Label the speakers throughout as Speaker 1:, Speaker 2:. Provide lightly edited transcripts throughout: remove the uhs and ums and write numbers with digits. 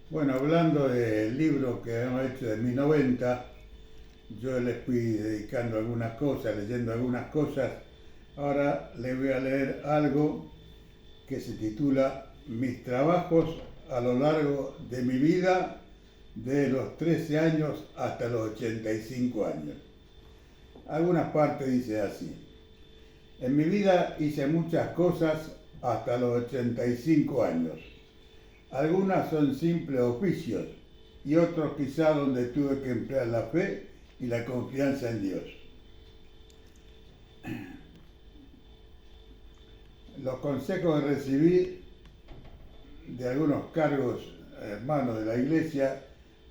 Speaker 1: Bueno, hablando del libro que hemos hecho de 1090, yo les fui dedicando algunas cosas, leyendo algunas cosas. Ahora les voy a leer algo que se titula Mis trabajos a lo largo de mi vida, de los 13 años hasta los 85 años. Algunas partes dice así. En mi vida hice muchas cosas hasta los 85 años. Algunas son simples oficios y otros quizá donde tuve que emplear la fe y la confianza en Dios. Los consejos que recibí de algunos cargos hermanos de la iglesia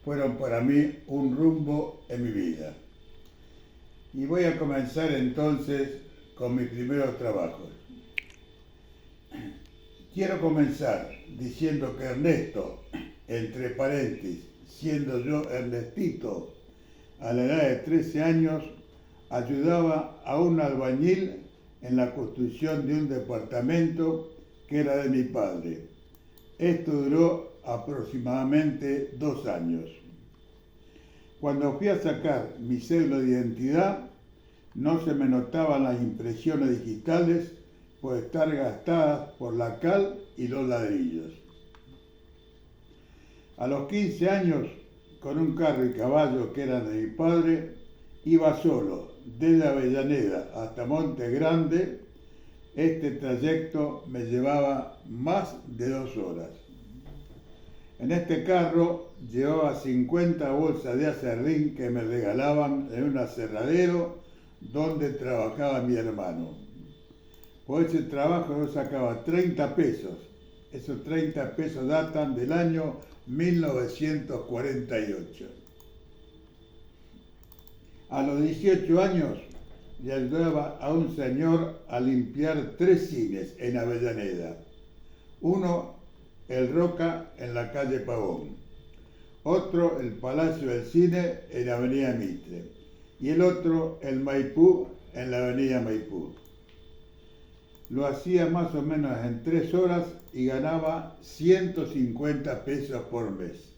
Speaker 1: fueron para mí un rumbo en mi vida. Y voy a comenzar entonces con mis primeros trabajos. Quiero comenzar diciendo que Ernesto, entre paréntesis, siendo yo Ernestito, a la edad de 13 años, ayudaba a un albañil en la construcción de un departamento que era de mi padre. Esto duró aproximadamente 2 años. Cuando fui a sacar mi cédula de identidad, no se me notaban las impresiones digitales por estar gastadas por la cal y los ladrillos. A los 15 años, con un carro y caballo que eran de mi padre, iba solo desde Avellaneda hasta Monte Grande. Este trayecto me llevaba más de 2 horas. En este carro llevaba 50 bolsas de aserrín que me regalaban en un aserradero donde trabajaba mi hermano. Por ese trabajo yo sacaba 30 pesos. Esos 30 pesos datan del año 1948. A los 18 años le ayudaba a un señor a limpiar 3 cines en Avellaneda. Uno, el Roca, en la calle Pavón. Otro, el Palacio del Cine, en la avenida Mitre. Y el otro, el Maipú, en la avenida Maipú. Lo hacía más o menos en 3 horas y ganaba 150 pesos por mes.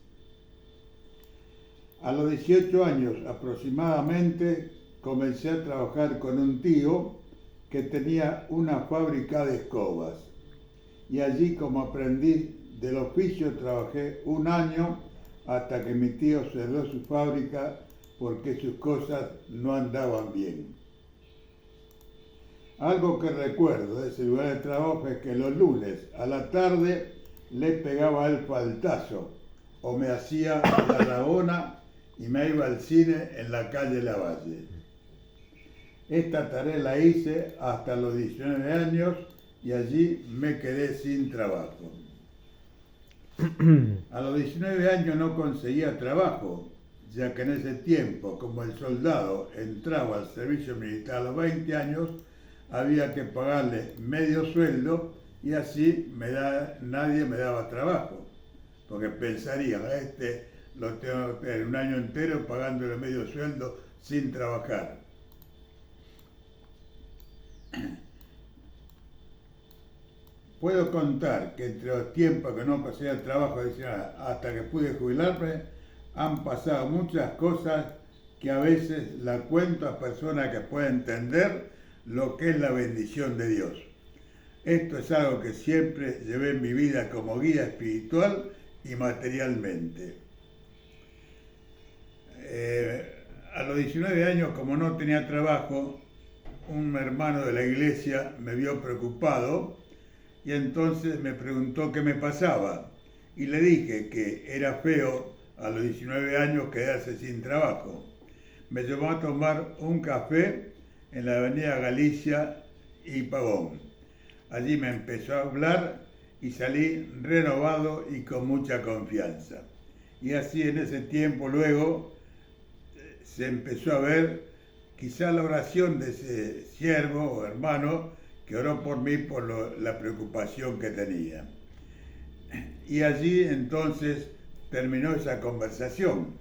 Speaker 1: A los 18 años aproximadamente comencé a trabajar con un tío que tenía una fábrica de escobas. Y allí, como aprendiz del oficio, trabajé 1 año hasta que mi tío cerró su fábrica porque sus cosas no andaban bien. Algo que recuerdo de ese lugar de trabajo es que los lunes a la tarde le pegaba el faltazo o me hacía la rabona y me iba al cine en la calle Lavalle. Esta tarea la hice hasta los 19 años y allí me quedé sin trabajo. A los 19 años no conseguía trabajo, ya que en ese tiempo, como el soldado entraba al servicio militar a los 20 años, había que pagarle medio sueldo y así nadie me daba trabajo, porque pensarían, a este lo tengo que tener 1 año entero pagándole medio sueldo sin trabajar. Puedo contar que entre los tiempos que no conseguía trabajo adicional hasta que pude jubilarme, han pasado muchas cosas que a veces la cuento a personas que pueden entender lo que es la bendición de Dios. Esto es algo que siempre llevé en mi vida como guía espiritual y materialmente. A los 19 años, como no tenía trabajo, un hermano de la iglesia me vio preocupado y entonces me preguntó qué me pasaba. Y le dije que era feo a los 19 años quedarse sin trabajo. Me llevó a tomar un café en la avenida Galicia y Pavón. Allí me empezó a hablar y salí renovado y con mucha confianza. Y así en ese tiempo luego se empezó a ver quizá la oración de ese siervo o hermano que oró por mí por la preocupación que tenía. Y allí entonces terminó esa conversación.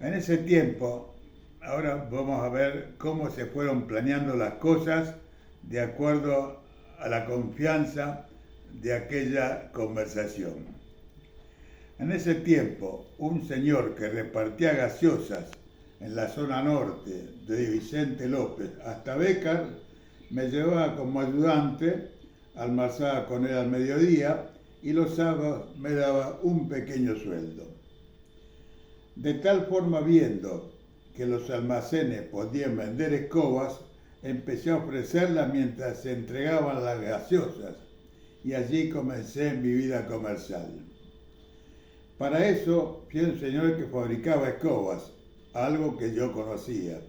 Speaker 1: En ese tiempo, ahora vamos a ver cómo se fueron planeando las cosas de acuerdo a la confianza de aquella conversación. En ese tiempo, un señor que repartía gaseosas en la zona norte, de Vicente López hasta Bécar, me llevaba como ayudante, almorzaba con él al mediodía y los sábados me daba un pequeño sueldo. De tal forma, viendo que los almacenes podían vender escobas, empecé a ofrecerlas mientras se entregaban las gaseosas y allí comencé mi vida comercial. Para eso fui a un señor que fabricaba escobas, algo que yo conocía.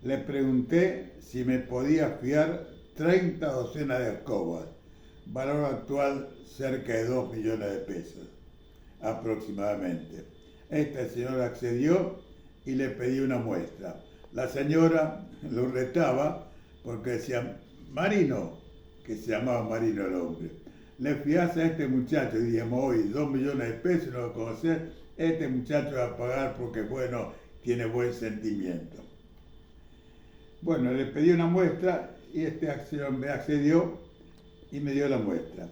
Speaker 1: Le pregunté si me podía fiar 30 docenas de escobas, valor actual cerca de 2 millones de pesos, aproximadamente. Este señor accedió y le pedí una muestra. La señora lo retaba porque decía, Marino, que se llamaba Marino el hombre, le fías a este muchacho, y digamos hoy 2 millones de pesos, no lo conocés, este muchacho va a pagar porque, bueno, tiene buen sentimiento. Bueno, le pedí una muestra y este acción me accedió y me dio la muestra.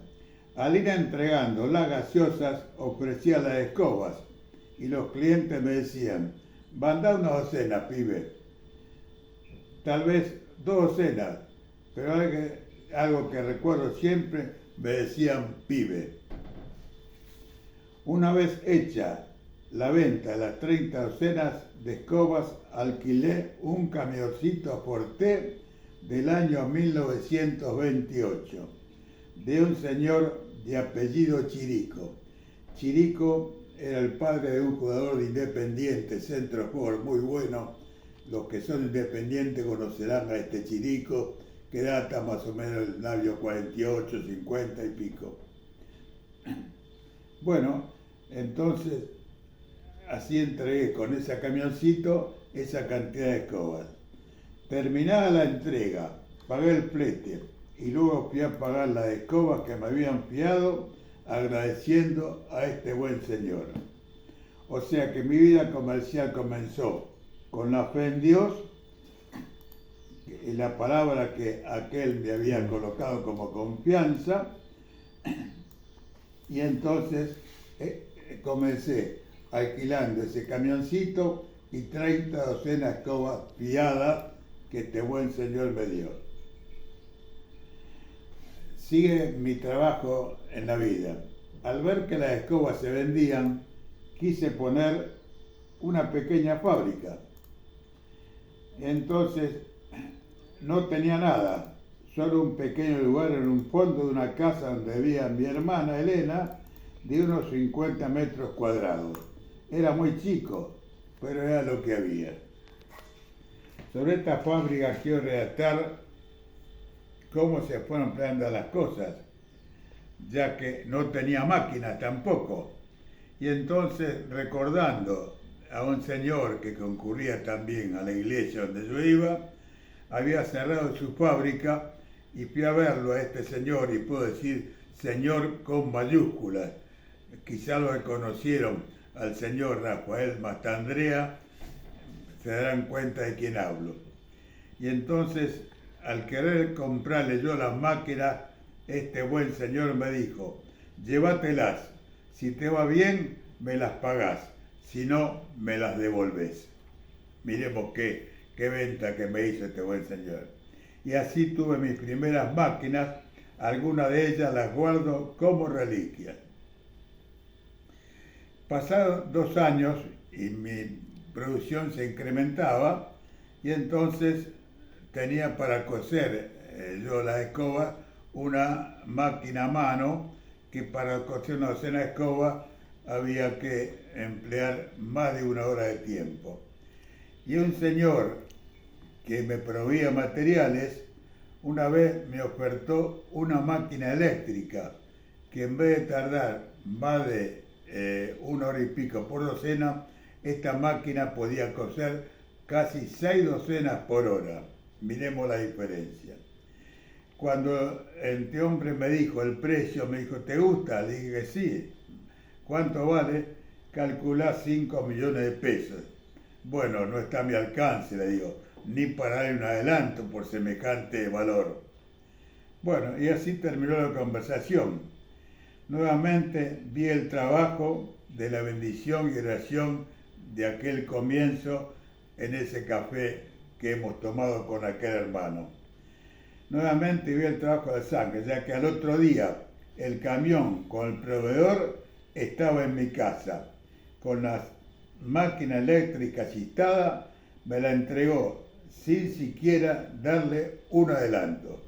Speaker 1: Al ir entregando las gaseosas, ofrecía las escobas y los clientes me decían, mandá una docena, pibe. Tal vez 2 docenas, pero algo que recuerdo siempre, me decían pibe. Una vez hecha la venta de las 30 docenas de escobas, alquilé un camioncito Forté del año 1928 de un señor de apellido Chirico. Chirico era el padre de un jugador de Independiente, centro jugador muy bueno. Los que son independientes conocerán a este Chirico, que data más o menos del año 48, 50 y pico. Bueno, entonces así entregué con ese camioncito esa cantidad de escobas. Terminada la entrega, pagué el flete y luego fui a pagar las escobas que me habían fiado, agradeciendo a este buen señor. O sea que mi vida comercial comenzó con la fe en Dios y la palabra que aquel me había colocado como confianza, y entonces comencé alquilando ese camioncito y 30 docenas de escobas fiadas que este buen señor me dio. Sigue mi trabajo en la vida. Al ver que las escobas se vendían, quise poner una pequeña fábrica. Entonces no tenía nada, solo un pequeño lugar en un fondo de una casa donde vivía mi hermana Elena, de unos 50 metros cuadrados. Era muy chico, pero era lo que había. Sobre esta fábrica quiero redactar cómo se fueron empleando las cosas, ya que no tenía máquina tampoco. Y entonces, recordando a un señor que concurría también a la iglesia donde yo iba, había cerrado su fábrica y fui a verlo a este señor, y puedo decir señor con mayúsculas. Quizá lo reconocieron al señor Rafael Mastandrea, se darán cuenta de quién hablo. Y entonces, al querer comprarle yo las máquinas, este buen señor me dijo, llévatelas, si te va bien, me las pagás, si no, me las devolvés. Miremos qué venta que me hizo este buen señor. Y así tuve mis primeras máquinas, algunas de ellas las guardo como reliquias. Pasaron 2 años y mi producción se incrementaba, y entonces tenía para coser yo la escoba una máquina a mano, que para coser una docena de escobas había que emplear más de 1 hora de tiempo. Y un señor que me proveía materiales, una vez me ofertó una máquina eléctrica que en vez de tardar más de 1 hora y pico por docena, esta máquina podía coser casi 6 docenas por hora. Miremos la diferencia. Cuando este hombre me dijo el precio, me dijo, ¿te gusta? Le dije que sí. ¿Cuánto vale? Calculá 5 millones de pesos. Bueno, no está a mi alcance, le digo, ni para darle un adelanto por semejante valor. Bueno, y así terminó la conversación. Nuevamente vi el trabajo de la bendición y oración de aquel comienzo en ese café que hemos tomado con aquel hermano. Nuevamente vi el trabajo de sangre, ya que al otro día el camión con el proveedor estaba en mi casa, con la máquina eléctrica citada, me la entregó sin siquiera darle un adelanto.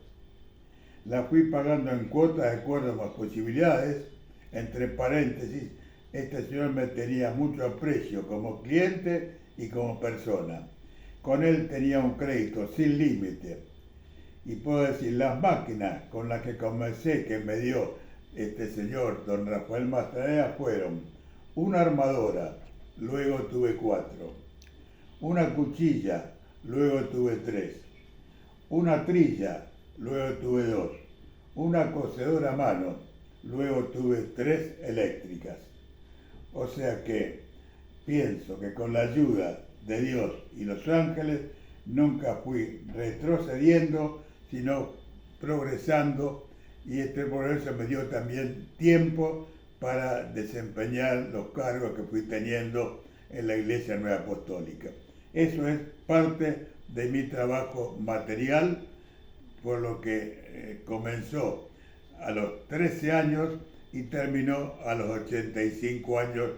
Speaker 1: La fui pagando en cuotas de acuerdo a mis posibilidades. Entre paréntesis, este señor me tenía mucho aprecio como cliente y como persona. Con él tenía un crédito sin límite. Y puedo decir, las máquinas con las que comencé, que me dio este señor, don Rafael Mastanera, fueron una armadora, luego tuve 4, una cuchilla, luego tuve 3, una trilla, luego tuve 2, una cocedora a mano, luego tuve 3 eléctricas. O sea que pienso que con la ayuda de Dios y los ángeles nunca fui retrocediendo, sino progresando, y este progreso me dio también tiempo para desempeñar los cargos que fui teniendo en la Iglesia Nueva Apostólica. Eso es parte de mi trabajo material, por lo que comenzó a los 13 años y terminó a los 85 años,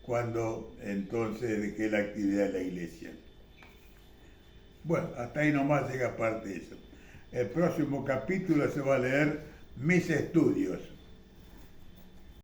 Speaker 1: cuando entonces dejé la actividad de la iglesia. Bueno, hasta ahí nomás llega parte de eso. El próximo capítulo se va a leer mis estudios.